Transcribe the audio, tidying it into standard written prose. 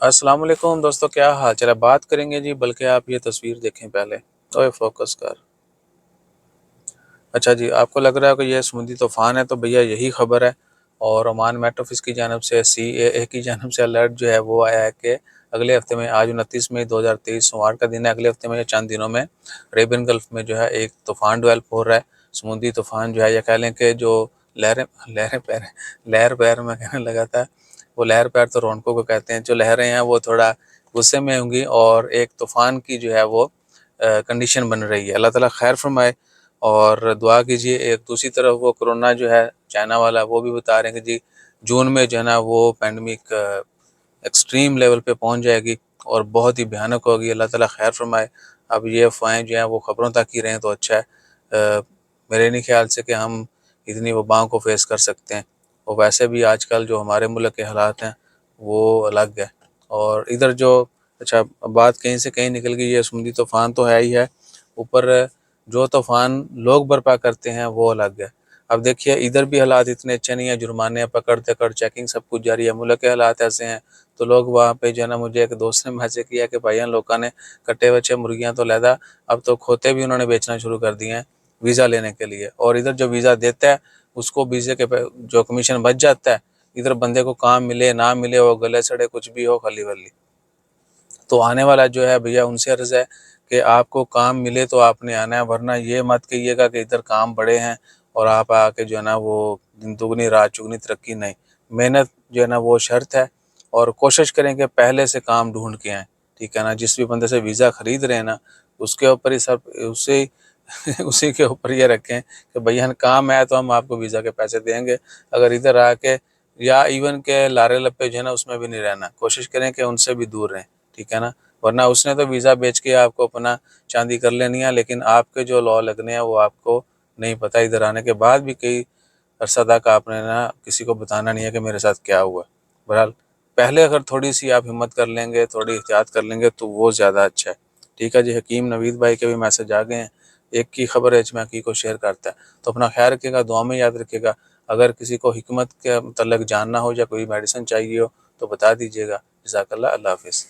السلام علیکم دوستو، کیا حال چال ہے؟ بات کریں گے جی، بلکہ آپ یہ تصویر دیکھیں پہلے۔ اوے فوکس کر۔ اچھا جی، آپ کو لگ رہا ہے کہ یہ سمندری طوفان ہے، تو بھیا یہی خبر ہے۔ اور عمان میٹ آفس کی جانب سے CAA کی جانب سے الرٹ جو ہے وہ آیا ہے کہ اگلے ہفتے میں، آج 29 مئی 2023 سوموار کا دن ہے، اگلے ہفتے میں یا چند دنوں میں عربین گلف میں جو ہے ایک طوفان ڈیولپ ہو رہا ہے، سمندری طوفان جو ہے، یا کہہ لیں کہ جو لہر پیر میں کہنے لگا تھا، وہ لہر پیر تو رونقوں کو کہتے ہیں، جو لہریں ہیں وہ تھوڑا غصے میں ہوں گی اور ایک طوفان کی جو ہے وہ کنڈیشن بن رہی ہے۔ اللہ تعالیٰ خیر فرمائے اور دعا کیجیے۔ ایک دوسری طرف وہ کرونا جو ہے چائنا والا، وہ بھی بتا رہے ہیں کہ جی جون میں جو ہے نا وہ پینڈمک ایکسٹریم لیول پہ پہنچ جائے گی اور بہت ہی بھیانک ہوگی۔ اللہ تعالیٰ خیر فرمائے۔ اب یہ افواہیں جو ہیں وہ خبروں تک ہی رہیں تو اچھا ہے۔ میرے نہیں خیال سے کہ ہم اتنی وباؤں کو فیس کر سکتے ہیں، اور ویسے بھی آج کل جو ہمارے ملک کے حالات ہیں وہ الگ ہے۔ اور ادھر جو اچھا بات کہیں سے کہیں نکل گئی، یہ سمندری طوفان تو ہے ہی ہے، اوپر جو طوفان لوگ برپا کرتے ہیں وہ الگ ہے۔ اب دیکھیے ادھر بھی حالات اتنے اچھے نہیں ہیں، جرمانے پکڑ چیکنگ سب کچھ جاری ہے، ملک کے حالات ایسے ہیں تو لوگ وہاں پہ جو ہے نا، مجھے ایک دوست نے میسج کیا کہ بھائیان لوگوں نے کٹے بچے مرغیاں تو لیدا، اب تو کھوتے بھی انہوں نے بیچنا شروع کر دیے ہیں ویزا لینے کے لیے، اور ادھر جو ویزا دیتا ہے اس کو ویزے کے جو کمیشن بچ جاتا ہے، ادھر بندے کو کام ملے نہ ملے، وہ گلے سڑے کچھ بھی ہو، خلی ولی۔ تو آنے والا جو ہے بھیا ان سے عرض ہے کہ آپ کو کام ملے تو آپ نے آنا ہے، ورنہ یہ مت کہیے گا کہ ادھر کام بڑے ہیں اور آپ آ کے جو ہے نا وہ دن دگنی رات چگنی ترقی نہیں۔ محنت جو ہے نا وہ شرط ہے، اور کوشش کریں کہ پہلے سے کام ڈھونڈ کے آئیں، ٹھیک ہے نا۔ جس بھی بندے سے ویزا خرید رہے ہیں نا، اس کے اوپر ہی سب اسی کے اوپر یہ رکھیں کہ بھیا کام ہے تو ہم آپ کو ویزا کے پیسے دیں گے، اگر ادھر آ کے یا ایون کے لارے لپے جو ہے نا اس میں بھی نہیں رہنا، کوشش کریں کہ ان سے بھی دور رہیں، ٹھیک ہے نا۔ ورنہ اس نے تو ویزا بیچ کے آپ کو اپنا چاندی کر لینی ہے، لیکن آپ کے جو لا لگنے ہیں وہ آپ کو نہیں پتہ، ادھر آنے کے بعد بھی کئی عرصہ تک آپ نے نا کسی کو بتانا نہیں ہے کہ میرے ساتھ کیا ہوا۔ بہرحال پہلے اگر تھوڑی سی آپ ہمت کر لیں گے، تھوڑی احتیاط کر لیں گے تو وہ زیادہ اچھا ہے، ٹھیک ہے جی۔ حکیم نوید بھائی کے بھی میسج آ گئے ہیں، ایک کی خبر ہے میں کی کو شیئر کرتا ہے، تو اپنا خیال رکھے گا، دعا میں یاد رکھے گا۔ اگر کسی کو حکمت کے متعلق جاننا ہو یا کوئی میڈیسن چاہیے ہو تو بتا دیجیے گا۔ جزاک اللہ، اللہ حافظ۔